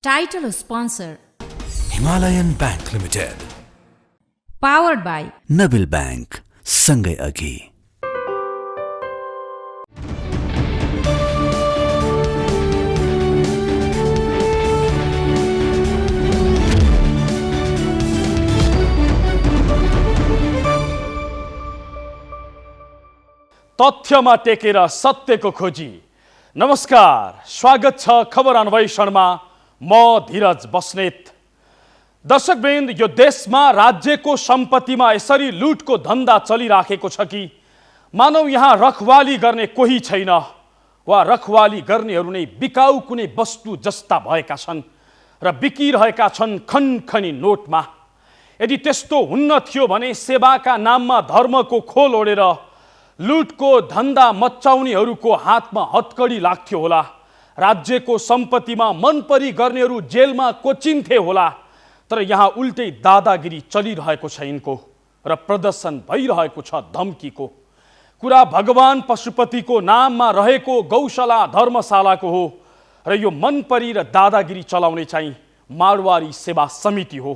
Title sponsor Himalayan Bank Limited. Powered by Nabil Bank. सँगै अघि. तथ्यमा टेकेर सत्यको खोजी. नमस्कार, स्वागत छ खबर अन्वेषणमा. म धीरज बस्नेत. दर्शकवृन्द, यो देशमा राज्यको सम्पत्तिमा यसरी लुटको धन्दा चलिराखेको छ कि मानौ यहाँ रखवाली गर्ने कोही छैन वा रखवाली गर्नेहरू नै बिकाउ कुनै वस्तु जस्ता भएका छन् र बिकिरहेका छन् खनखनी नोटमा. यदि त्यस्तो हुन्न थियो भने सेवाका नाममा धर्मको खोल ओढेर लुटको धन्दा मच्चाउनेहरूको हातमा हतकडी लाग्थ्यो होला. राज्यको सम्पत्तिमा मनपरी गर्नेहरू जेलमा कोचिन्थे होला. तर यहाँ उल्टै दादागिरी चलिरहेको छ यिनको र प्रदर्शन भइरहेको छ धम्कीको. कुरा भगवान पशुपतिको नाममा रहेको गौशाला धर्मशालाको हो र यो मनपरी र दादागिरी चलाउने चाहिँ मारवारी सेवा समिति हो,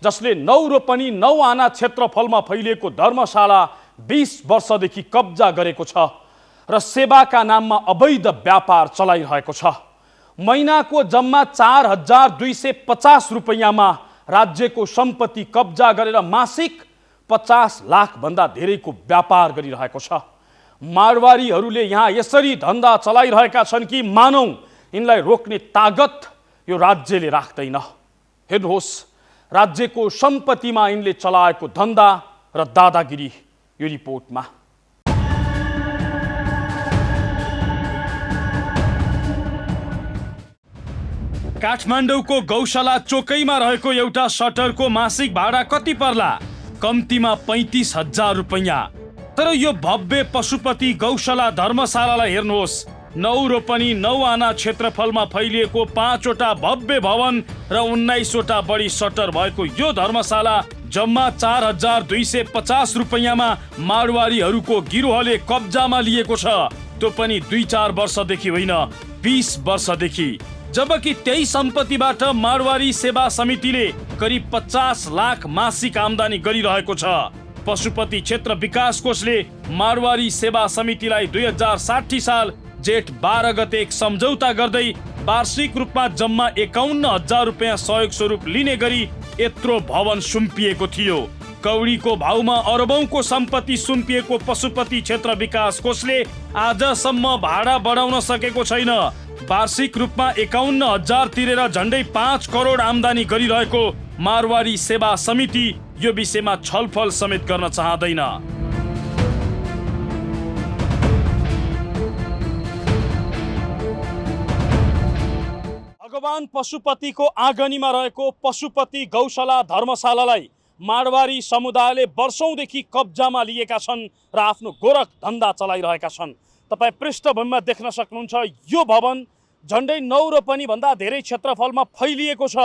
जसले 9 रोपनी 9 आना क्षेत्रफलमा फैलिएको धर्मशाला 20 वर्षदेखि कब्जा गरेको छ र सेवाका नाममा अवैध व्यापार चलाइरहेको छ. महिनाको जम्मा 4,250 रुपैयाँमा राज्यको सम्पत्ति कब्जा गरेर मासिक 50 लाख भन्दा धेरैको व्यापार गरिरहेको छ. मारवारीहरूले यहाँ यसरी धन्दा चलाइरहेका छन् कि मानौ यिनलाई रोक्ने तागत यो राज्यले राख्दैन. हेर्नुहोस्, राज्यको सम्पत्तिमा यिनले चलाएको धन्दा र दादागिरी यो रिपोर्टमा. काठमाडौँको गौशाला चोकैमा रहेको एउटा सटरको मासिक भाडा कति पर्ला? कम्तीमा 35,000 रुपैयाँ. तर यो भव्य पशुपति गौशाला धर्मशालालाई हेर्नुहोस्. 9 रोपनी 9 आना क्षेत्रफलमा फैलिएको 5 वटा भव्य भवन र 19 वटा बढी सटर भएको यो धर्मशाला जम्मा 4,250 रुपैयाँमा मारवारीहरूको गिरोहले कब्जामा लिएको छ. त्यो पनि 2-4 वर्षदेखि होइन, 20 वर्षदेखि. जबकि त्यही सम्पत्तिबाट मारवारी सेवा समितिले करिब 50 लाख मासिक आम्दानी गरिरहेको छ. पशुपति क्षेत्र विकास कोषले मारवारी सेवा समितिलाई 2060 साल जेठ 12 गते एक सम्झौता गर्दै वार्षिक रूपमा जम्मा 51,000 रुपैयाँ सहयोग स्वरूप लिने गरी यत्रो भवन सुम्पिएको थियो. कौडीको भाउमा अरबौंको सम्पत्ति सुम्पिएको पशुपति क्षेत्र विकास कोषले आजसम्म भाडा बढाउन सकेको छैन. वार्षिक रूपमा 51,000 तिरेर झण्डै 5 करोड आम्दानी गरिरहेको मारवारी सेवा समिति यो विषयमा छलफल समेत गर्न चाहँदैन. भगवान पशुपतिको आँगनीमा रहेको पशुपति गौशाला धर्मशालालाई मारवारी समुदायले वर्षौंदेखि कब्जामा लिएका छन् र आफ्नो गोरख धन्दा चलाइरहेका छन्. तपाईँ पृष्ठभूमिमा देख्न सक्नुहुन्छ, यो भवन झन्डै 9 रोपनी भन्दा धेरै क्षेत्रफलमा फैलिएको छ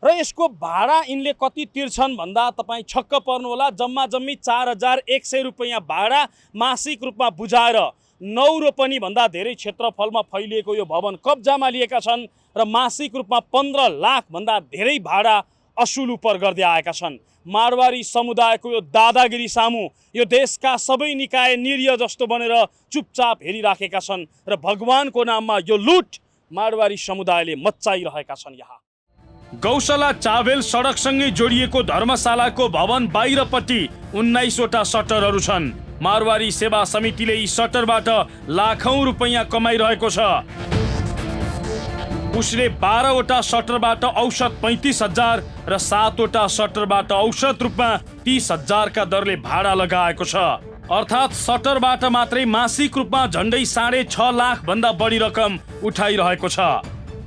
र यसको भाडा यिनले कति तिर्छन् भन्दा तपाईँ छक्क पर्नुहोला. जम्मा जम्मी 4,100 रुपैयाँ भाडा मासिक रूपमा बुझाएर 9 रोपनी भन्दा धेरै क्षेत्रफलमा फैलिएको यो भवन कब्जामा लिएका छन् र मासिक रूपमा 15 लाख भन्दा धेरै भाडा असुल उपर गर्दै आएका छन्. मारवारी समुदायको यो दादागिरी सामु यो देशका सबै निकाय निरीह जस्तो बनेर चुपचाप हेरिराखेका छन् र भगवानको नाममा यो लुट मारवारी समुदायले मच्चाइरहेका छन्. यहाँ गौशाला चावेल सडकसँगै जोडिएको धर्मशालाको भवन बाहिरपट्टि 19 वटा सटरहरू छन्. मारवारी सेवा समितिले यी सटरबाट लाखौं रुपैयाँ कमाइरहेको छ. उसले 12 वटा सटरबाट औसत 35,000 र 7 वटा सटरबाट औसत रूपमा 30,000 का दरले भाडा लगाएको छ. अर्थात् सटरबाट मात्रै मासिक रूपमा झण्डै 6.5 लाख भन्दा बढी रकम उठाइरहेको छ.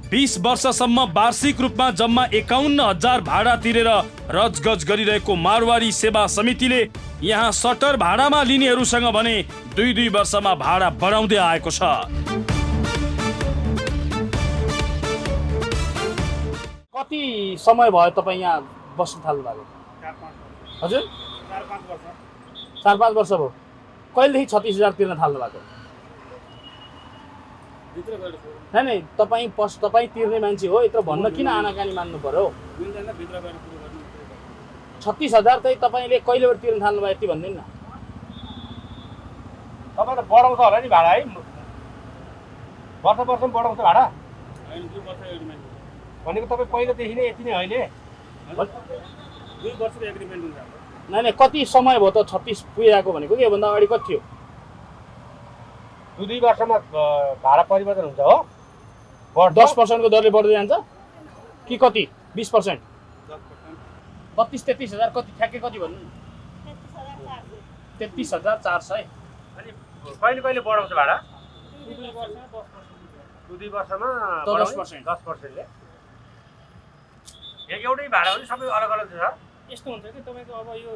20 वर्षसम्म वार्षिक रूपमा जम्मा 51,000 भाडा तिरेर रजगज गरिरहेको मारवारी सेवा समितिले यहाँ सटर भाडामा लिनेहरूसँग भने 2-2 वर्षमा भाडा बढाउँदै आएको छ. कति समय भयो तपाईँ यहाँ बस्न थाल्नु भएको? हजुर, 4-5 वर्ष भयो. कहिलेदेखि 36,000 तिर्न थाल्नु भएको? नहीं तपाईँ तिर्ने मान्छे हो, यत्रो भन्न किन आनाकानी मान्नु पर्यो? 36,000 चाहिँ तपाईँले कहिलेबाट तिर्न थाल्नुभयो यति भन्दिनु न। तपाईँ त बढाउँछ होला नि भाडा है, वर्ष वर्षमा बढाउँछ भाडा भनेको तपाईँ पहिलादेखि नै यति नै अहिले 2 वर्षको एग्रिमेन्ट हुन्छ हाम्रो। नहीं कति समय भयो त 36 पुगेको भनेको? कि योभन्दा अगाडि कति थियो? 2 वर्षमा भाडा परिवर्तन हुन्छ हो। 10% को दरले बढ्दै जान्छ कि कति? 20%? 32-33,000 कति ठ्याक्कै कति भन्नु? 33,400। अनि कहिले कहिले बढाउँछ भाडा? 2 वर्षमा 10%। 10%ले एउटै भाडा हो नि, सबै अलग अलग छ। यस्तो हुन्छ कि तपाईँको अब यो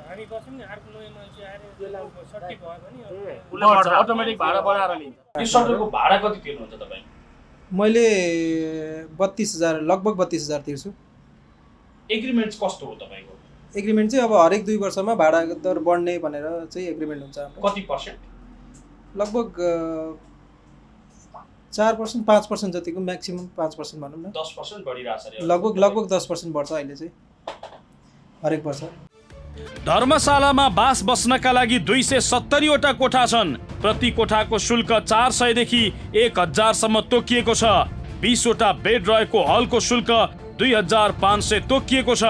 हामी बस्यौँ नि, अर्को नयाँ मान्छे आएर त्यसलाई सट्टी भयो भने अटोमेटिक भाडा बढाएर लिन्छ। यो सटरको भाडा कति तिर्नुहुन्छ तपाईँ? मैले 32,000 लगभग 32,000 तिर्छु। एग्रिमेन्ट्स कस्तो हो तपाईँको? एग्रिमेन्ट चाहिँ अब हरेक 2 वर्षमा भाडा दर बढ्ने भनेर चाहिँ एग्रिमेन्ट हुन्छ हाम्रो। कति पर्सेन्ट? लगभग 4% 5% जतिको, म्याक्सिमम 5% भनौँ न। 10% बढिरहेछ रे। लगभग 10% बढ्छ अहिले चाहिँ हरेक वर्ष। धर्मशालामा बास बस्नका लागि 270 वटा कोठा छन्। प्रति कोठाको शुल्क 400 देखि 1000 सम्म तोकिएको छ। 20 वटा बेड रहेको हलको शुल्क 2500 तोकिएको छ।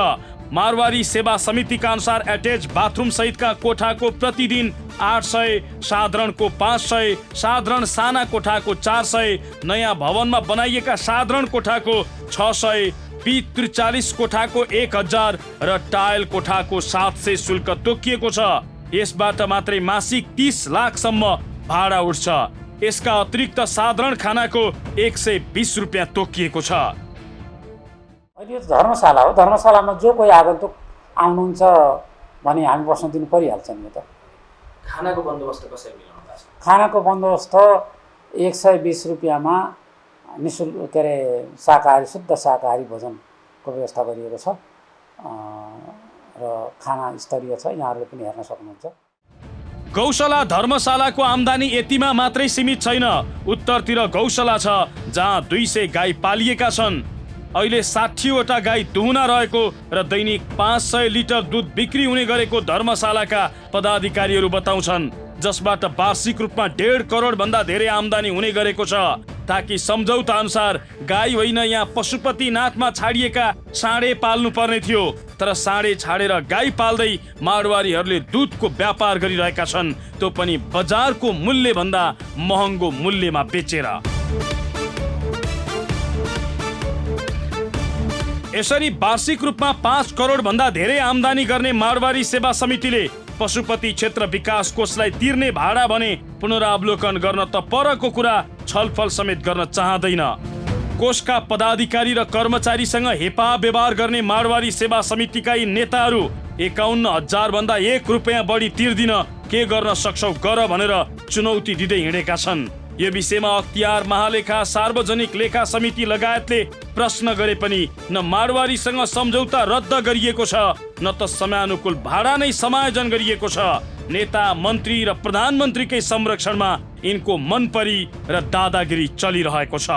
मारवाडी सेवा समितिका अनुसार एटेच बाथरुम सहितका कोठाको प्रतिदिन 800, साधारणको 500, साधारण साना कोठाको 400, नयाँ भवनमा बनाइएका साधारण कोठाको 600, P43 कोठाको 1000 र टायल कोठाको 700 शुल्क तोकिएको छ। यसबाट मात्रै मासिक 30 लाखसम्म भाडा उठ्छ। यसका अतिरिक्त साधारण खानाको 120 रुपियाँ तोकिएको छ। अहिले धर्मशाला हो, धर्मशालामा जो कोही आगन्तुक आउनुहुन्छ भने हामी बस्न दिनु परिहाल्छ नि। त खानाको बन्दोबस्त कसरी मिलाउनु भएको छ? खानाको बन्दोबस्त 120 रुपियाँमा निःशुल्क के अरे शाकाहारी शुद्ध शाकाहारी भोजनको व्यवस्था गरिएको छ र खाना स्तरीय छ, यहाँहरूले पनि हेर्न सक्नुहुन्छ। गौशाला धर्मशालाको आम्दानी यतिमा मात्रै सीमित छैन। उत्तरतिर गौशाला छ जहाँ 200 गाई पालिएका छन्। अहिले 60 वटा गाई दुहुना रहेको र दैनिक 500 लिटर दुध बिक्री हुने गरेको धर्मशालाका पदाधिकारीहरू बताउँछन्, जसबाट वार्षिक रूपमा 1.5 करोड भन्दा धेरै आम्दानी हुने गरेको छ। ताकि सम्झौता अनुसार गाई होइन, यहाँ पशुपतिनाथमा छाडिएका साँडे पाल्नु पर्ने थियो। तर साँडे छाडेर गाई पाल्दै मारवाडीहरूले दुधको व्यापार गरिरहेका छन्, त्यो पनि बजारको मूल्य भन्दा महँगो मूल्यमा बेचेर। यसरी वार्षिक रूपमा 5 करोड भन्दा धेरै आम्दानी गर्ने मारवाडी सेवा समितिले पशुपति क्षेत्र विकास कोषलाई तिर्ने भाडा भने पुनरावलोकन गर्न त परको कुरा छलफल समेत गर्न चाहँदैन। कोषका पदाधिकारी र कर्मचारीसँग हेपा व्यवहार गर्ने मारवाडी सेवा समितिका यी नेताहरू 51,000 भन्दा 1 रुपियाँ बढी तिर्दिन के गर्न सक्छौ गर भनेर चुनौती दिँदै हिँडेका छन्। यो विषयमा अख्तियार महालेखा सार्वजनिक लेखा समिति लगायतले प्रश्न गरे पनि न मारवाडीसँग सम्झौता रद्द गरिएको छ, न त समयानुकूल भाडा नै समायोजन गरिएको छ। नेता मन्त्री र प्रधानमन्त्रीकै संरक्षणमा यिनको मनपरी र दादागिरी चलिरहेको छ।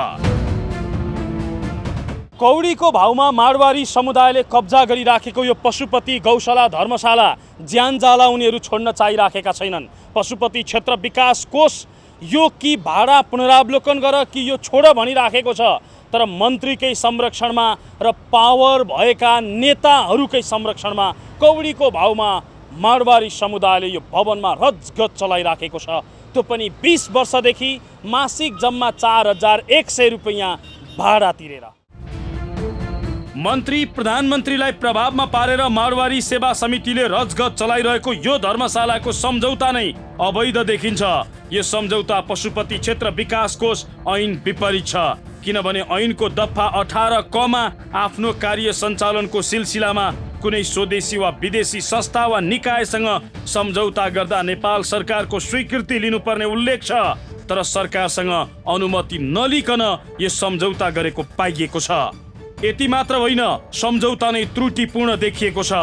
कौडीको भाउमा मारवाडी समुदायले कब्जा गरिराखेको यो पशुपति गौशाला धर्मशाला ज्यानजाला उनीहरू छोड्न चाहिराखेका छैनन्। पशुपति क्षेत्र विकास कोष यो कि भाडा पुनरावलोकन गर कि यो छोड भनिराखेको छ। तर मन्त्रीकै संरक्षणमा र पावर भएका नेताहरूकै संरक्षणमा कौडीको भाउमा मारवाडी समुदायले यो भवनमा रजगज चलाइराखेको छ। त्यो पनि 20 वर्षदेखि मासिक जम्मा 4100 रुपियाँ भाडा तिरेर। मन्त्री प्रधानमन्त्रीलाई प्रभावमा पारेर मारवाडी सेवा समितिले रजगज चलाइरहेको यो धर्मशालाको सम्झौता नै अवैध देखिन्छ। यो सम्झौता पशुपति क्षेत्र विकास कोष ऐन विपरीत छ, किनभने ऐनको दफा 18 क मा आफ्नो कार्य सञ्चालनको सिलसिलामा कुनै स्वदेशी वा विदेशी संस्था वा निकायसँग सम्झौता गर्दा नेपाल सरकारको स्वीकृति लिनुपर्ने उल्लेख छ। तर सरकारसँग अनुमति नलिकन यो सम्झौता गरेको पाइएको छ। यति मात्र होइन, सम्झौता नै त्रुटिपूर्ण देखिएको छ।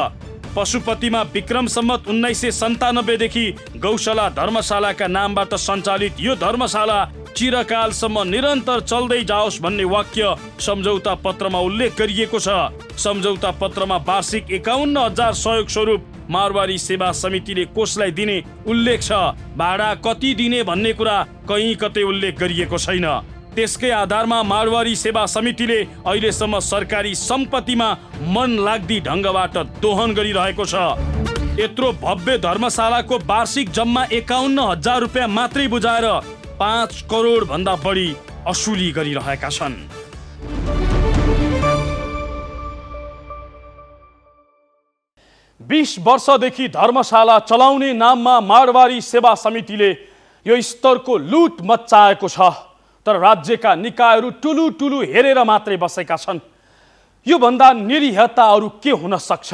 पशुपतिमा विक्रम सम्वत 1997 देखि गौशाला धर्मशालाका नामबाट सञ्चालित यो धर्मशाला चिरकालसम्म निरन्तर चल्दै जाओस् भन्ने वाक्य सम्झौता पत्रमा उल्लेख गरिएको छ। सम्झौता पत्रमा वार्षिक 51,000 सहयोग स्वरूप मारवाडी सेवा समितिले कोषलाई दिने उल्लेख छ। भाडा कति दिने भन्ने कुरा कहीँ कतै उल्लेख गरिएको छैन। त्यसकै आधारमा मारवाडी सेवा समितिले अहिलेसम्म सरकारी सम्पत्तिमा मन लाग्दी ढङ्गबाट दोहन गरिरहेको छ। यत्रो भव्य धर्मशालाको वार्षिक जम्मा 51,000 रुपियाँ मात्रै बुझाएर 5 करोड भन्दा बढी असुली गरिरहेका छन्। बीस वर्षदेखि धर्मशाला चलाउने नाममा मारवाडी सेवा समितिले यो स्तरको लुट मच्चाएको छ। तर राज्यका निकायहरू टुलु टुलु हेरेर मात्रै बसेका छन्। यो भन्दा निरीहता अरू के हुन सक्छ?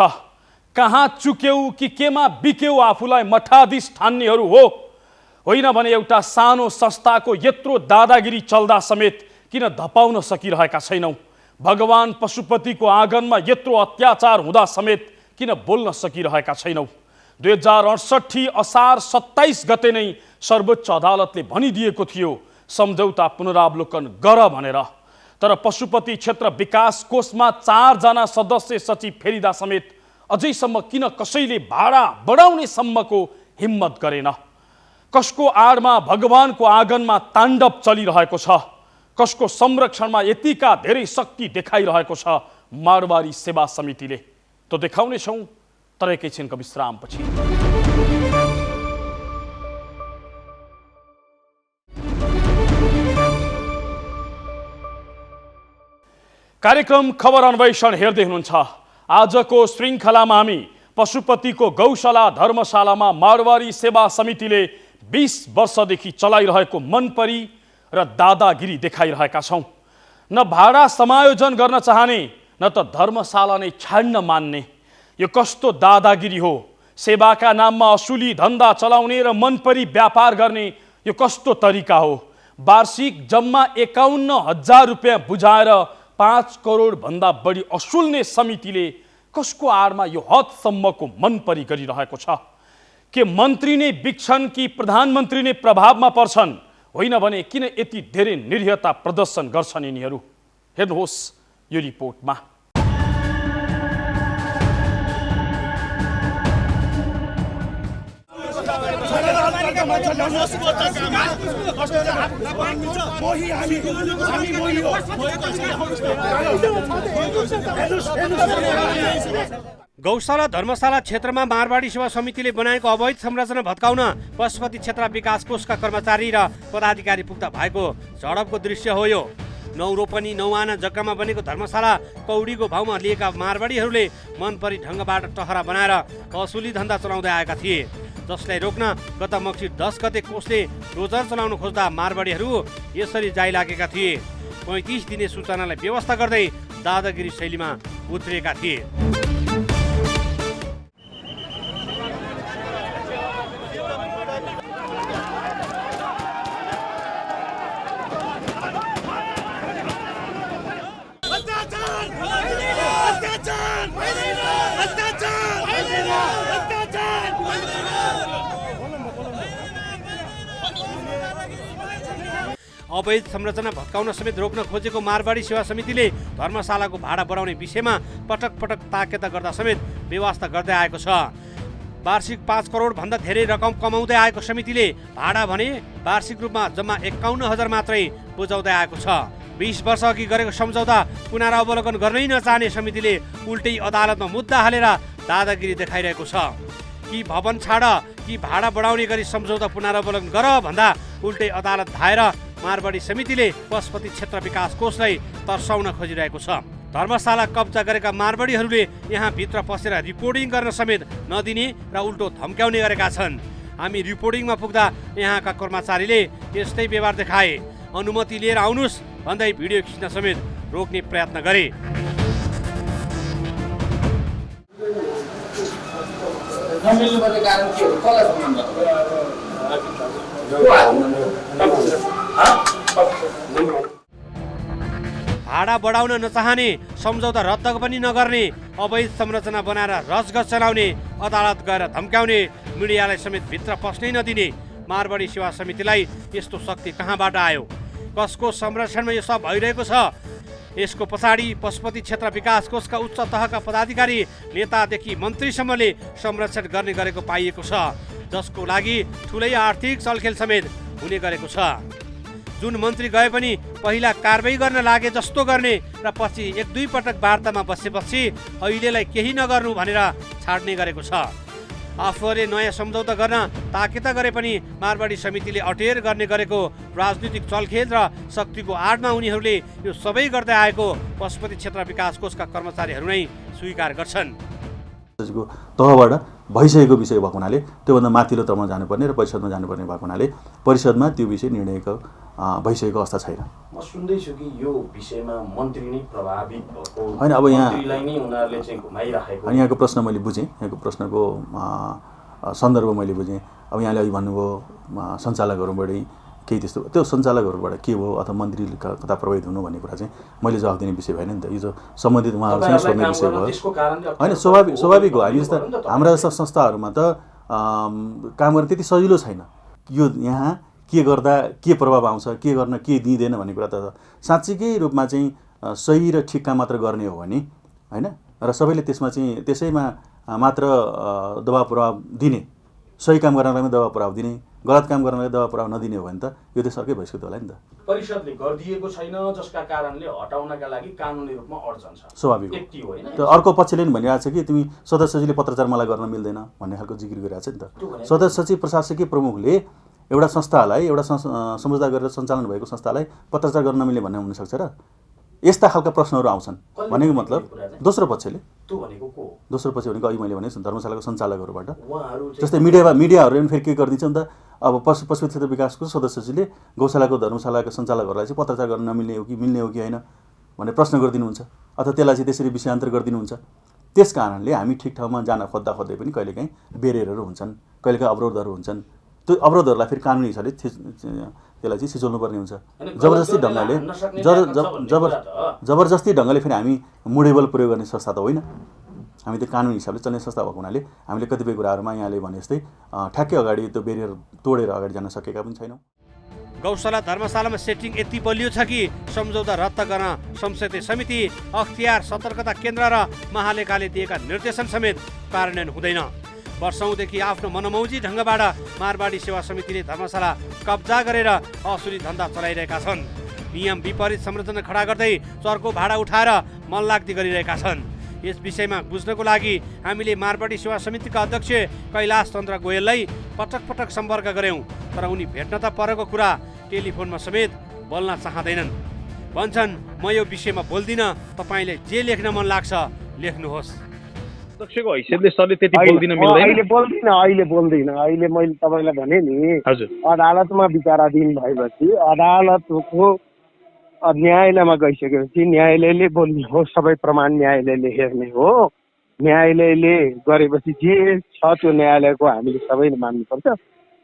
कहाँ चुक्यौ कि केमा बिक्यौ आफूलाई मठाधीश ठान्नेहरू हो? होइन भने एउटा सानो संस्थाको यत्रो दादागिरी चल्दा समेत किन धपाउन सकिरहेका छैनौ? भगवान पशुपतिको आँगनमा यत्रो अत्याचार हुँदा समेत किन बोल्न सकिरहेका छैनौ? 2068 असार 27 गते नै सर्वोच्च अदालतले भनिदिएको थियो सम्झौता पुनरावलोकन गर भनेर। तर पशुपति क्षेत्र विकास कोषमा 4 जना सदस्य सचिव फेरिदा समेत अझैसम्म किन कसैले भाडा बढाउने सम्मको हिम्मत गरेन? कसको आडमा भगवानको आँगनमा ताण्डव चलिरहेको छ? कसको संरक्षणमा यतिका धेरै शक्ति देखाइरहेको छ मारवाडी सेवा समितिले? तो देखाउनेछौँ तर एकैछिनको विश्रामपछि। कार्यक्रम खबर अन्वेषण हेर्दै हुनुहुन्छ। आजको श्रृङ्खलामा हामी पशुपतिको गौशाला धर्मशालामा मारवाडी सेवा समितिले 20 वर्षदेखि चलाइरहेको मनपरी र दादागिरी देखाइरहेका छौँ। न भाडा समायोजन गर्न चाहने न त धर्मशाला नै छाड्न मान्ने। यो कस्तो दादागिरी हो? सेवाका नाममा असुली धन्दा चलाउने र मनपरी व्यापार गर्ने यो कस्तो तरिका हो? वार्षिक जम्मा 51,000 रुपियाँ बुझाएर 5 करोड भन्दा बढी असुल्ने समितिले कसको आडमा यो हदसम्मको मनपरी गरिरहेको छ? के मन्त्री नै बिक्छन् कि प्रधानमन्त्री नै प्रभावमा पर्छन्? होइन भने किन यति धेरै निरीहता प्रदर्शन गर्छन् यिनीहरू? हेर्नुहोस् यो रिपोर्टमा। गौशाला धर्मशाला क्षेत्रमा मारवाडी सेवा समितिले बनाएको अवैध संरचना भत्काउन पशुपति क्षेत्र विकास कोषका कर्मचारी र पदाधिकारी पुग्दा भएको झडपको दृश्य हो यो। 9 रोपनी 9 आना जग्गामा बनेको धर्मशाला कौडीको भाउमा लिएका मारवाडीहरूले मनपरी ढङ्गबाट टहरा बनाएर असुली धन्दा चलाउँदै आएका थिए, जसलाई रोक्न गत मक्सिर 10 गते कोषले डोजर चलाउन खोज्दा मारवाडीहरू यसरी जाइ लागेका थिए। 35 दिने सूचनालाई व्यवस्था गर्दै दादागिरी शैलीमा उत्रिएका थिए। अवैध संरचना भत्काउन समेत रोक्न खोजेको मारवाडी सेवा समितिले धर्मशालाको भाडा बढाउने विषयमा पटक पटक ताकेता गर्दा समेत व्यवस्था गर्दै आएको छ। वार्षिक 5 करोड भन्दा धेरै रकम कमाउँदै आएको समितिले भाडा भने वार्षिक रूपमा जम्मा 51,000 मात्रै बुझाउँदै आएको छ। 20 वर्ष अघि गरेको सम्झौता पुनरावलोकन गर्नै नचाहने समितिले उल्टै अदालतमा मुद्दा हालेर दादागिरी देखाइरहेको छ। कि भवन छाड कि भाडा बढाउने गरी सम्झौता पुनरावलोकन गर भन्दा उल्टै अदालत धाएर मारवाडी समितिले पशुपति क्षेत्र विकास कोषलाई तर्साउन खोजिरहेको छ। धर्मशाला कब्जा गरेका मारवाडीहरूले यहाँ भित्र पसेर रिपोर्टिङ गर्न समेत नदिने र उल्टो धम्क्याउने गरेका छन्। हामी रिपोर्टिङमा पुग्दा यहाँका कर्मचारीले यस्तै व्यवहार देखाए। अनुमति लिएर आउनुस् भन्दै भिडियो खिच्न समेत रोक्ने प्रयत्न गरे। भाडा बढाउन नचाहने, सम्झौता रद्द पनि नगर्ने, अवैध संरचना बनाएर रजगज चलाउने, अदालत गएर धम्क्याउने, मिडियालाई समेत भित्र पस्नै नदिने, मारवाडी सेवा समितिलाई यस्तो शक्ति कहाँबाट आयो? कसको संरक्षणमा यो सब भइरहेको छ? यसको पछाडि पशुपति क्षेत्र विकास कोषका उच्च तहका पदाधिकारी, नेतादेखि मन्त्रीसम्मले संरक्षण गर्ने गरेको पाइएको छ, जसको लागि ठुलै आर्थिक चलखेल समेत हुने गरेको छ। जुन मन्त्री गए पनि पहिला कारबाही गर्न लागे जस्तो गर्ने र पछि 1-2 पटक वार्तामा बसेपछि अहिलेलाई केही नगर्नु भनेर छाड्ने गरेको छ। आफूले नयाँ सम्झौता गर्न ताकेता गरे पनि मारवाडी समितिले अटेर गर्ने गरेको राजनीतिक चलखेल र शक्तिको आडमा उनीहरूले यो सबै गर्दै आएको पशुपति क्षेत्र विकास कोषका कर्मचारीहरू नै स्वीकार गर्छन्। तहबाट भइसकेको विषय भएको हुनाले त्योभन्दा माथिल्लो तहमा जानुपर्ने र परिषदमा जानुपर्ने भएको हुनाले परिषदमा त्यो विषय निर्णयको भइसकेको अवस्था छैन। म सुन्दैछु कि यो विषयमा मन्त्री नै प्रभावित भएको होइन, अब यहाँ मन्त्रीलाई नै उनीहरूले चाहिँ घुमाइराखेको। अनि यहाँको प्रश्न मैले बुझेँ, यहाँको प्रश्नको सन्दर्भ मैले बुझेँ। अब यहाँले अघि भन्नुभयो सञ्चालकहरूबाटै केही त्यस्तो, त्यो सञ्चालकहरूबाट के भयो अथवा मन्त्री कता प्रभावित हुनु भन्ने कुरा चाहिँ मैले जवाफ दिने विषय भएन नि त। यो त सम्बन्धित उहाँहरूसँग सोध्ने विषय भयो होइन। स्वाभाविक हो। हामी जस्ता हाम्रा जस्ता संस्थाहरूमा त काम गर्न त्यति सजिलो छैन। यो यहाँ के गर्दा के प्रभाव आउँछ, के गर्न के दिँदैन भन्ने कुरा त साँच्चीकै रूपमा चाहिँ सही र ठिक काम मात्र गर्ने हो भने होइन, र सबैले त्यसमा चाहिँ त्यसैमा मात्र दबाब प्रभाव दिने, सही काम गर्नलाई दबाब प्रभाव दिने, गलत काम गर्नलाई दबाब प्रभाव नदिने हो भने त यो देश अर्कै भइसक्यो होला नि त। परिषदले गरिदिएको छैन जसका कारणले हटाउनका लागि कानुनी रूपमा अडचन छ। स्वाभाविक यति होइन। त अर्को पक्षले नि भनिरहेको छ कि तिमी सदस्य सचिवले पत्रचार मलाई गर्न मिल्दैन भन्ने खालको जिकिर गरिरहेको छ नि त। सदस्य सचिव प्रशासकीय प्रमुखले एउटा संस्थालाई, एउटा सम्झौता गरेर सञ्चालन भएको संस्थालाई पत्रचार गर्न नमिल्ने भन्ने हुनसक्छ र? यस्ता खालका प्रश्नहरू आउँछन् भनेको मतलब दोस्रो पक्षले, दोस्रो पक्ष भनेको अघि मैले भने धर्मशालाको सञ्चालकहरूबाट, जस्तै मिडियाहरूले पनि फेरि के गरिदिन्छ नि त। अब पशुपति क्षेत्र विकासको सदस्य सचिवले गौशालाको धर्मशालाका सञ्चालकहरूलाई चाहिँ पत्रचार गर्न नमिल्ने हो कि मिल्ने हो कि होइन भनेर प्रश्न गरिदिनुहुन्छ, अथवा त्यसलाई चाहिँ त्यसरी विषयान्तर गरिदिनुहुन्छ। त्यस कारणले हामी ठिक ठाउँमा जान खोज्दै पनि कहिलेकाहीँ बेरियरहरू हुन्छन्, कहिलेकाहीँ अवरोधहरू हुन्छन्। त्यो अवरोधहरूलाई फेरि कानुनी हिसाबले त्यसलाई चाहिँ सिचोल्नुपर्ने हुन्छ। जबरजस्ती ढङ्गले फेरि हामी मुडेबल प्रयोग गर्ने संस्था त होइन। हामी त्यो कानुनी हिसाबले चल्ने संस्था भएको हुनाले हामीले कतिपय कुराहरूमा यहाँले भने जस्तै ठ्याक्कै अगाडि त्यो बेरियर तोडेर अगाडि जान सकेका पनि छैनौँ। गौशाला धर्मशालामा सेटिङ यति बलियो छ कि सम्झौता रद्द गर्न संसदीय समिति, अख्तियार, सतर्कता केन्द्र र महालेखाले दिएका निर्देशन समेत कार्यान्वयन हुँदैन। वर्षौंदेखि आफ्नो मनमौजी ढङ्गबाट मारवाडी सेवा समितिले धर्मशाला कब्जा गरेर असुली धन्दा चलाइरहेका छन्। नियम विपरीत संरचना खडा गर्दै चर्को भाडा उठाएर मनलाग्दी गरिरहेका छन्। यस विषयमा बुझ्नको लागि हामीले मारवाडी सेवा समितिका अध्यक्ष कैलाश चन्द्र गोयललाई पटक पटक सम्पर्क गर्यौं, तर उनी भेट्न त परेको कुरा टेलिफोनमा समेत बोल्न चाहँदैनन्। भन्छन् म यो विषयमा बोल्दिन, तपाईले जे लेख्न मन लाग्छ लेख्नुहोस्। अध्यक्षको हैसियतले सरले त्यति बोल्दिन मिल्दैन। अहिले बोल्दिन। अहिले मैले तपाईँलाई भने नि, अदालतमा विचाराधीन भएपछि अदालतको न्यायालयमा गइसकेपछि न्यायालयले बोल्ने हो, सबै प्रमाण न्यायालयले हेर्ने हो। न्यायालयले गरेपछि जे छ त्यो न्यायालयको हामीले सबैले मान्नुपर्छ।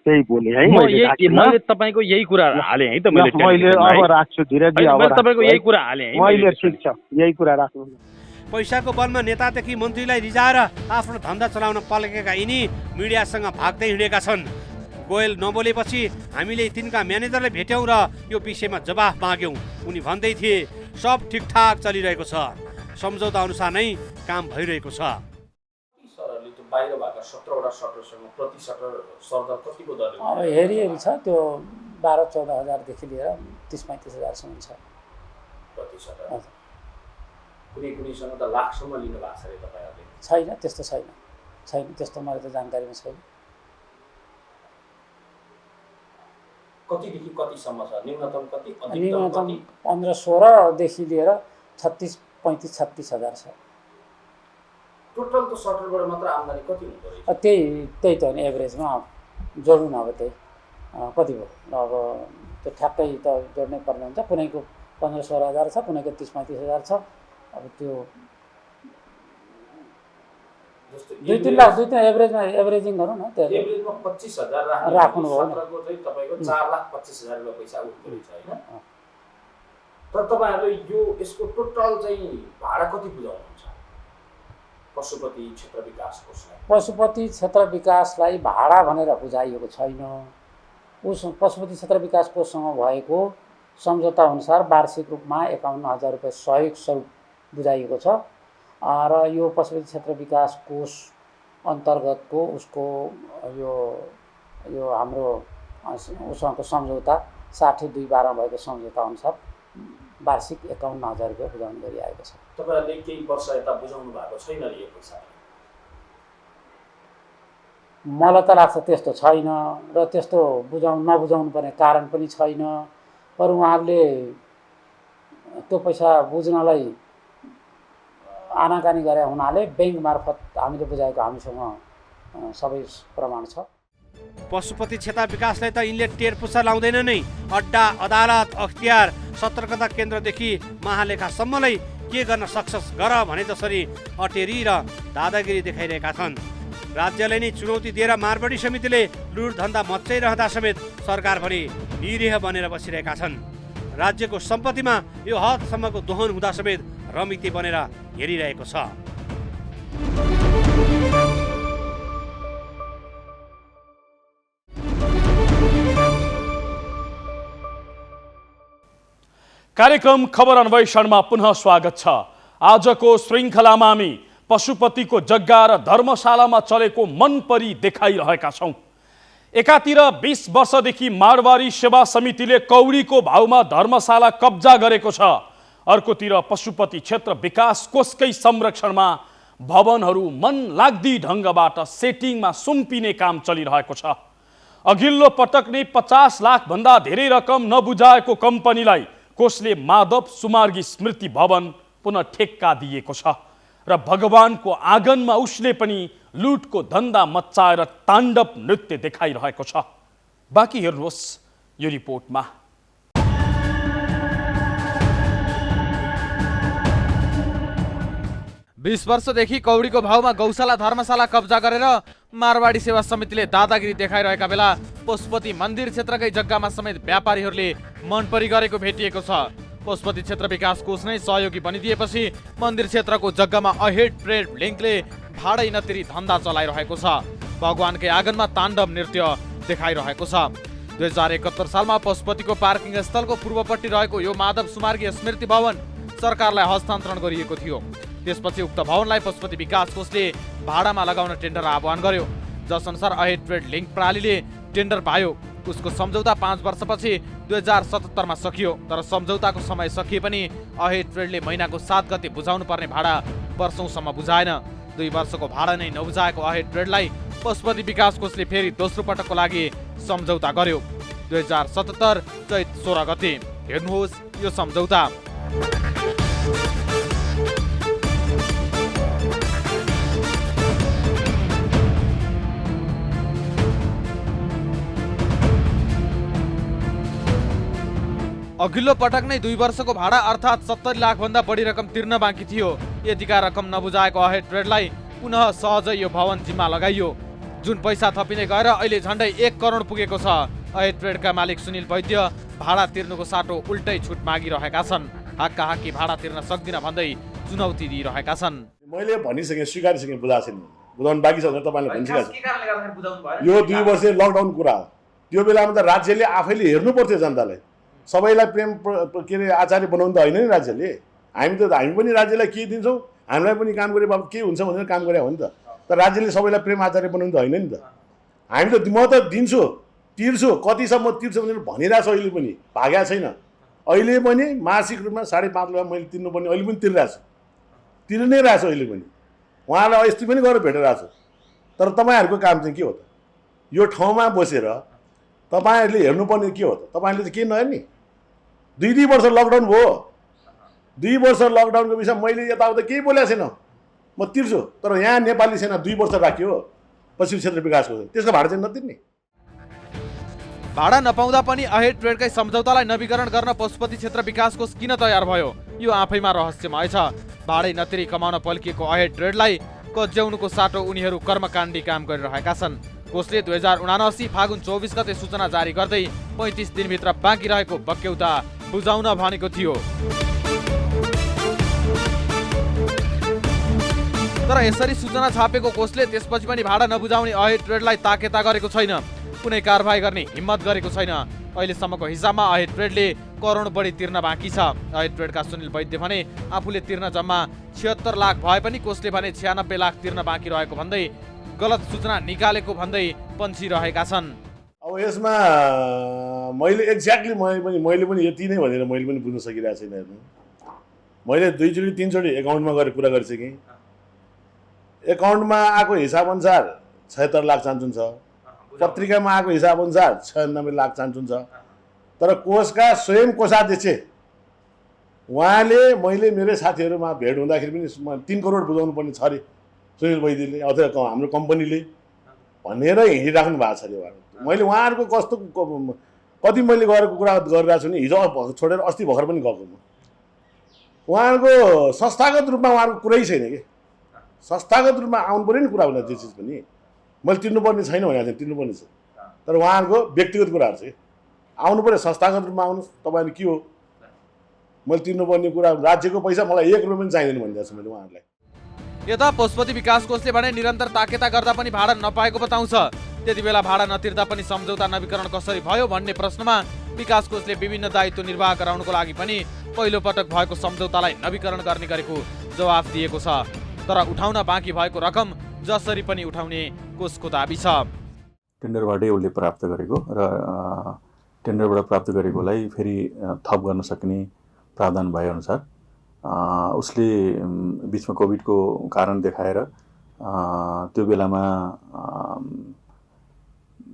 त्यही बोले है मैले तपाईँको यही कुरा हालेँ है त। मैले अब राख्छु धीरजी, अब तपाईँको यही कुरा हालेँ है मैले। ठिक छ, यही कुरा राख्नु। पैसाको बलमा नेतादेखि मन्त्रीलाई रिजाएर आफ्नो धन्दा चलाउन पल्केका यिनी मिडियासँग भाग्दै हिँडेका छन्। गोयल नबोलेपछि हामीले तिनका म्यानेजरलाई भेट्यौँ र यो विषयमा जवाफ माग्यौँ। उनी भन्दै थिए सब ठिकठाक चलिरहेको छ, सम्झौता अनुसार नै काम भइरहेको छ। अब हेरी छ, त्यो 12-14 हजारदेखि लिएर 30-35 हजारसम्म छ। कुनैसँग त लाखसम्म लिनु भएको छ रे तपाईहरुले? छैन, त्यस्तो छैन त्यस्तो मलाई त जानकारीमा छैन। कतिदेखि कतिसम्म छ? न्यूनतम कति, न्यूनतम 15-16 देखि लिएर 35-36 हजार छ। टोटल त सटरबाट मात्र आम्दानी कति हुँदो रहेछ? त्यही त हो नि, एभरेजमा जोड्नु न। अब त्यही कति भयो अब त्यो ठ्याक्कै त जोड्नै पर्ने हुन्छ। कुनैको 15-16 हजार छ, कुनैको 30-35 हजार छ। अब त्यो 2-3 लाख एभरेजमा एभरेजिङ गरौँ न। त्यो एभरेजमा 25 हजार राख्नु भयो नि। सत्रको चाहिँ तपाईको 4,25,000 रुपैयाँ पैसा उठ्दो रहेछ हैन? तर तपाईहरुले यो यसको टोटल चाहिँ भाडा कति बुझाउनुहुन्छ पशुपति क्षेत्र विकास कोषलाई? पशुपति क्षेत्र विकासलाई भाडा भनेर बुझाइएको छैन। पशुपति क्षेत्र विकास कोषसँग भएको सम्झौता अनुसार वार्षिक रूपमा 51,000 रुपियाँ सहयोग स्वरूप बुझाइएको छ र यो पशुपति क्षेत्र विकास कोष अन्तर्गतको उसको यो हाम्रो उसँगको सम्झौता 60/2/12 भएको सम्झौता अनुसार वार्षिक 51,000 रुपियाँ बुझाउने गरिआएको छ। तपाईँहरूले केही वर्ष यता बुझाउनु भएको छैन र यो पैसा? मलाई त लाग्छ त्यस्तो छैन र त्यस्तो नबुझाउनु पर्ने कारण पनि छैन। पर उहाँहरूले त्यो पैसा बुझ्नलाई आनाकानी गरे हुनाले ब्याङ्क मार्फत हामीले बुझाएको हामीसँग सबै प्रमाण छ। पशुपति क्षेत्र विकासलाई त यिनले टेरपुसा लाउँदैन नै। अड्डा, अदालत, अख्तियार, सतर्कता केन्द्रदेखि महालेखासम्मलाई के गर्न सक्छस् गर भने जसरी अटेरी र दादागिरी देखाइरहेका छन्। राज्यले नै चुनौती दिएर मारवाडी समितिले लुट धन्दा मच्चाइरहँदा समेत सरकारभरि निरीह बनेर बसिरहेका छन्। राज्यको सम्पत्तिमा यो हदसम्मको दोहन हुँदा समेत रमिते बनेर हेरिरहेको छ। कार्यक्रम खबर अन्वेषणमा पुनः स्वागत छ। आजको श्रृङ्खलामा हामी पशुपतिको जग्गा र धर्मशालामा चलेको मनपरी देखाइरहेका छौँ। एकातिर 20 वर्षदेखि मारवाडी सेवा समितिले कौडीको भाउमा धर्मशाला कब्जा गरेको छ, अर्कोतिर पशुपति क्षेत्र विकास कोषकै संरक्षणमा भवनहरू मन लाग्दी ढङ्गबाट सेटिङमा सुम्पिने काम चलिरहेको छ। अघिल्लो पटक नै 50 लाखभन्दा धेरै रकम नबुझाएको कम्पनीलाई कोषले माधव सुमार्गी स्मृति भवन पुनः ठेक्का दिएको छ र भगवानको आँगनमा उसले पनि लुटको धन्दा मच्चाएर ताण्डव नृत्य देखाइरहेको छ। बाँकी हेर्नुहोस् यो रिपोर्टमा। 20 वर्षदेखि कौडीको भाउमा गौशाला धर्मशाला कब्जा गरेर मारवाडी सेवा समितिले दादागिरी देखाइरहेका बेला पशुपति मन्दिर क्षेत्रकै जग्गामा समेत व्यापारीहरूले मनपरी गरेको भेटिएको छ। पशुपति क्षेत्र विकास कोष नै सहयोगी बनिदिएपछि मन्दिर क्षेत्रको जग्गामा अहेड ट्रेड लिङ्कले भाडै नतिरी धन्दा चलाइरहेको छ। भगवानकै आँगनमा ताण्डव नृत्य देखाइरहेको छ। 2071 सालमा पशुपतिको पार्किङ स्थलको पूर्वपट्टि रहेको यो माधव सुमार्गी स्मृति भवन सरकारलाई हस्तान्तरण गरिएको थियो। त्यसपछि उक्त भवनलाई पशुपति विकास कोषले भाडामा लगाउन टेन्डर आह्वान गर्यो, जसअनुसार अहेड ट्रेड लिङ्क प्रणालीले टेन्डर पायो। उसको सम्झौता 5 वर्षपछि 2077 मा सकियो, तर सम्झौताको समय सकिए पनि अहेड ट्रेडले महिनाको 7 गते बुझाउनु पर्ने भाडा वर्षौंसम्म बुझाएन। 2 वर्षको भाडा नै नबुझाएको अहेड ट्रेडलाई पशुपति विकास कोषले फेरि दोस्रो पटकको लागि सम्झौता गर्यो। 2077 चैत 16 गते। हेर्नुहोस् यो सम्झौता। अघिल्लो पटक नै 2 वर्षको भाडा अर्थात् 70 लाखभन्दा बढी रकम तिर्न बाँकी थियो। यतिका रकम नबुझाएको अहेड ट्रेडलाई पुनः सहजै यो भवन जिम्मा लगाइयो, जुन पैसा थपिँदै गएर अहिले झन्डै 1 करोड पुगेको छ। अहेड ट्रेडका मालिक सुनिल वैद्य भाडा तिर्नुको साटो उल्टै छुट मागिरहेका छन्। हाक्का हाक्की भाडा तिर्न सक्दिन भन्दै चुनौती दिइरहेका छन्। मैले भनिसकेँ, स्वीकारिसकेँ, बुझाएको छैन, बुझाउनु बाँकी छ भनेर तपाईँले भनिसकेको छ। यो 2 वर्ष लकडाउन कुरा हो। त्यो बेलामा त राज्यले आफैले हेर्नु पर्थ्यो जनतालाई। सबैलाई प्रेम के अरे आचार्य बनाउनु त होइन नि राज्यले। हामी पनि राज्यलाई के दिन्छौँ, हामीलाई पनि काम गरे बाबत के हुन्छ भनेर काम गरे हो नि त। तर राज्यले सबैलाई प्रेम आचार्य बनाउनु त होइन नि त। हामी त म त दिन्छु, तिर्छु, कतिसम्म तिर्छु भनेर भनिरहेको छु। अहिले पनि भागेको छैन। अहिले पनि मासिक रूपमा 5.5 लाख मैले तिर्नुपर्ने अहिले पनि तिरिरहेको छु, तिरि नै रहेको छु। अहिले पनि उहाँलाई अस्ति पनि गएर भेटिरहेको छु। तर तपाईँहरूको काम चाहिँ के हो त? यो ठाउँमा बसेर तपाईँहरूले हेर्नुपर्ने के हो त? तपाईँहरूले चाहिँ के नहेर्ने? 2 वर्ष लकडाउन भयो। 2 वर्ष लकडाउनको विषय मैले यताउता केही बोलेको छैन। म तिर्छु, तर यहाँ नेपाली सेना 2 वर्ष राख्यो पश्चिम क्षेत्र विकासको, त्यसको भाडा चाहिँ नतिर्ने। भाडा नपाउँदा पनि अहेड ट्रेडकै सम्झौतालाई नवीकरण गर्न पशुपति क्षेत्र विकास कोष किन तयार भयो, यो आफैमा रहस्यमय छ। भाडै नतिरी कमाउन पल्किएको अहेड ट्रेडलाई कज्याउनुको साटो उनीहरू कर्मकाण्डी काम गरिरहेका छन्। कोषले 2079 फागुन 24 गते सूचना जारी गर्दै 35 दिनभित्र बाँकी रहेको बक्यौता बुझाउन भनेको थियो। तर यसरी सूचना छापेको कोषले त्यसपछि पनि भाडा नबुझाउने अहेड ट्रेडलाई ताकेता गरेको छैन। कुनै कारबाही गर्ने हिम्मत गरेको छैन। अहिलेसम्मको हिसाबमा अहेड ट्रेडले करोड बढी तिर्न बाँकी छ। अहेड ट्रेडका सुनिल वैद्य भने आफूले तिर्न जम्मा 76 लाख भए पनि कोषले भने 96 लाख तिर्न बाँकी रहेको भन्दै गलत सूचना निकालेको भन्दै पन्छिरहेका छन्। अब यसमा मैले एक्ज्याक्टली मैले पनि यति नै भनेर मैले पनि बुझ्न सकिरहेको छैन। हेर्नु, मैले 2 चोटि 3 चोटि एकाउन्टमा गएर कुरा गरिसकेँ। एकाउन्टमा आएको हिसाब अनुसार 76 लाख चान्चुन छ, पत्रिकामा आएको हिसाब अनुसार 96 लाख चान्चुन छ। तर कोषका स्वयं कोषाध्यक्ष उहाँले मैले मेरो साथीहरूमा भेट हुँदाखेरि पनि 3 करोड बुझाउनु पर्ने छ अरे सुनिल वैद्यले अथवा हाम्रो कम्पनीले भनेर हिँडिराख्नु भएको छ अरे उहाँहरू। मैले उहाँहरूको कस्तो कति मैले गरेको कुरा गरिरहेको छु नि, हिजो छोडेर अस्ति भर्खर पनि गएको म। उहाँहरूको संस्थागत रूपमा उहाँहरूको कुरै छैन कि, संस्थागत रूपमा आउनु पऱ्यो नि कुरा हुँदा जे चिज पनि मैले तिर्नुपर्ने छैन भनेको थिएँ, तिर्नुपर्ने छ। तर उहाँहरूको व्यक्तिगत कुराहरू चाहिँ आउनु पऱ्यो, संस्थागत रूपमा आउनुहोस्। तपाईँले के हो मैले तिर्नुपर्ने कुरा, राज्यको पैसा मलाई 1 रुपियाँ पनि चाहिँदैन भनिदिएको छु मैले उहाँहरूलाई। यता पशुपति विकास कोषले भने निरन्तर ताकेता गर्दा पनि भाडा नपाएको बताउँछ। त्यति बेला भाडा नतिर्दा पनि सम्झौता नवीकरण कसरी भयो भन्ने प्रश्नमा विकास कोषले विभिन्न दायित्व निर्वाह गराउनको लागि पनि पहिलो पटक भएको सम्झौतालाई नवीकरण गर्ने गरेको जवाफ दिएको छ। तर उठाउन बाँकी भएको रकम जसरी पनि उठाउने कोषको दाबी छ। टेन्डरबाटै उसले प्राप्त गरेको र टेन्डरबाट प्राप्त गरेकोलाई फेरि थप गर्न सक्ने प्रावधान भएअनुसार उसले बिचमा कोभिडको कारण देखाएर त्यो बेलामा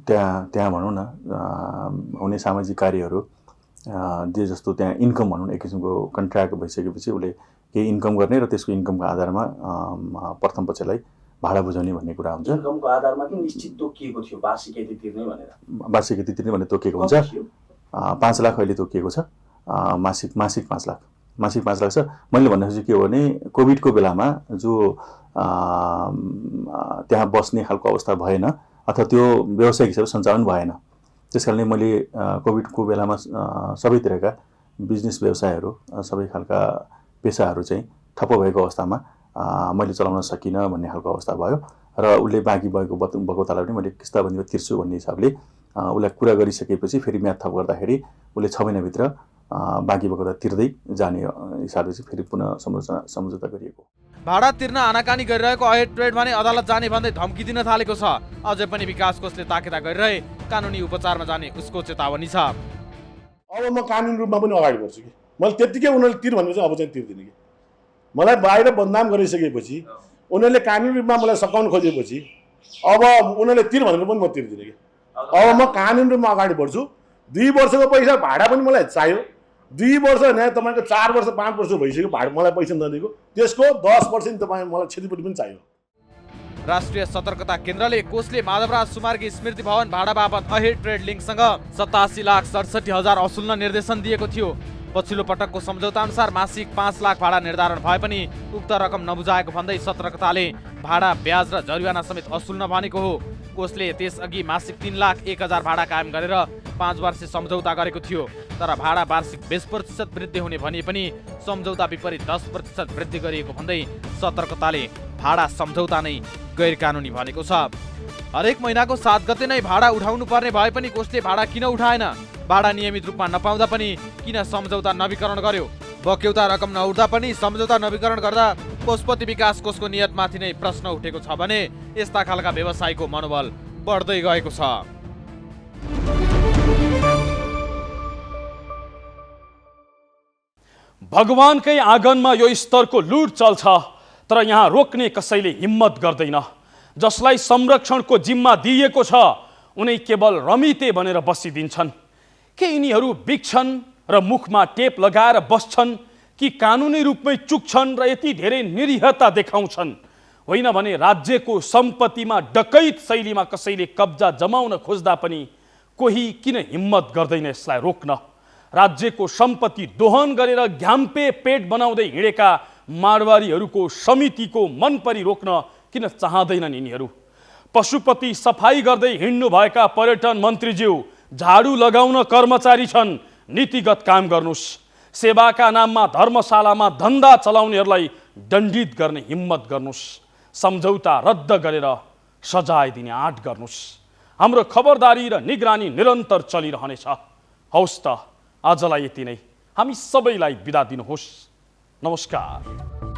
त्यहाँ भनौँ न हुने सामाजिक कार्यहरू जे जस्तो त्यहाँ इन्कम भनौँ न एक किसिमको कन्ट्र्याक्ट भइसकेपछि उसले केही इन्कम गर्ने र त्यसको इन्कमको आधारमा प्रथम पक्षलाई भाडा बुझाउने भन्ने कुरा हुन्छ। इन्कमको आधारमा कि निश्चित तोकिएको थियो वार्षिक यति तिर्ने भनेर? वार्षिक यति तिर्ने भन्ने तोकिएको हुन्छ। 5 लाख अहिले तोकिएको छ, मासिक 5 लाख मासिक 5 लाख छ। मैले भन्ने खोजेको के हो भने कोभिडको बेलामा जो त्यहाँ बस्ने खालको अवस्था भएन अथवा त्यो व्यावसायिक हिसाबले सञ्चालन भएन। त्यस कारणले मैले कोभिडको बेलामा सबैतिरका बिजनेस व्यवसायहरू सबै खालका पेसाहरू चाहिँ ठप्प भएको अवस्थामा मैले चलाउन सकिनँ भन्ने खालको अवस्था भयो र उसले बाँकी भएको बगौतालाई पनि मैले किस्ताबन्दीमा तिर्छु भन्ने हिसाबले उसलाई कुरा गरिसकेपछि फेरि म्याद थप गर्दाखेरि उसले 6 महिनाभित्र बाँकी बगौता तिर्दै जाने हिसाबले चाहिँ फेरि पुनः सम्झौता गरिएको। भाडा तिर्न आनाकानी गरिरहेको अहेड ट्रेड भने अदालत जाने भन्दै धम्की दिन थालेको छ। अझै पनि विकास कोषले ताकेता गरिरहे कानुनी उपचारमा जाने उसको चेतावनी छ। अब म कानुनी रूपमा पनि अगाडि बढ्छु कि मैले त्यतिकै उनीहरूले तिर भनेर चाहिँ अब चाहिँ तिर्दिनँ कि मलाई बाहिर बदनाम गरिसकेपछि उनीहरूले कानुनी रूपमा मलाई सकाउन खोजेपछि अब उनीहरूले तिर भनेर पनि म तिर्दिनँ कि अब म कानुनी रूपमा अगाडि बढ्छु। 2 वर्षको पैसा भाडा पनि मलाई चाहियो। 2 वर्ष होइन तपाईँको 4 वर्ष 5 वर्ष भइसक्यो भाडा मलाई पैसा नदिएको, त्यसको 10% तपाईँ मलाई क्षतिपूर्ति पनि चाहियो। राष्ट्रिय सतर्कता केन्द्रले कोषले माधवराज सुमार्गी स्मृति भवन भाडा बापत अहेड ट्रेड लिङ्कसँग 87,67,000 असुल्न निर्देशन दिएको थियो। पछिल्लो पटकको सम्झौता अनुसार मासिक 5 लाख भाडा निर्धारण भए पनि उक्त रकम नबुझाएको भन्दै सतर्कताले भाडा ब्याज र जरिवाना समेत असुल्न भनेको हो। कोषले त्यसअघि मासिक 3,01,000 भाडा कायम गरेर 5 वर्ष सम्झौता गरेको थियो। तर भाडा वार्षिक 20% वृद्धि हुने भनिए पनि सम्झौता विपरीत 10% वृद्धि गरिएको भन्दै सतर्कताले भाडा सम्झौता नै गैर कानुनी भनेको छ। हरेक महिनाको 7 गते नै भाडा उठाउनु पर्ने भए पनि कोषले भाडा किन उठाएन? भाडा नियमित रूपमा नपाउँदा पनि किन सम्झौता नवीकरण गर्यो? बक्यौता रकम नउठ्दा पनि सम्झौता नवीकरण गर्दा पशुपति विकास कोषको नियतमाथि नै प्रश्न उठेको छ भने यस्ता खालका व्यवसायको मनोबल बढ्दै गएको छ। भगवानकै आँगनमा यो स्तरको लुट चल्छ, तर यहाँ रोक्ने कसैले हिम्मत गर्दैन। जसलाई संरक्षणको जिम्मा दिइएको छ उनी केवल रमिते बनेर बसिदिन्छन्। के यिनीहरू बिक्छन् र मुखमा टेप लगाएर बस्छन् कि कानुनी रूपमै चुक्छन् र यति धेरै निरीहता देखाउँछन्? होइन भने राज्यको सम्पत्तिमा डकैत शैलीमा कसैले कब्जा जमाउन खोज्दा पनि कोही किन हिम्मत गर्दैन यसलाई रोक्न? राज्यको सम्पत्ति दोहन गरेर घ्याम्पे पेट बनाउँदै हिँडेका मारवारीहरूको समितिको मनपरी रोक्न किन चाहँदैनन् यिनीहरू? पशुपति सफाई गर्दै हिँड्नुभएका पर्यटन मन्त्रीज्यू झाडु लगाउन कर्मचारी छन्, नीतिगत काम गर्नुस्। सेवाका नाममा धर्मशालामा धन्दा चलाउनेहरूलाई दण्डित गर्ने हिम्मत गर्नुस्। सम्झौता रद्द गरेर सजाय दिने आँट गर्नुस्। हाम्रो खबरदारी र निगरानी निरन्तर चलिरहनेछ। हौस् त, आजलाई यति नै। हामी सबैलाई बिदा दिनुहोस्। नमस्कार।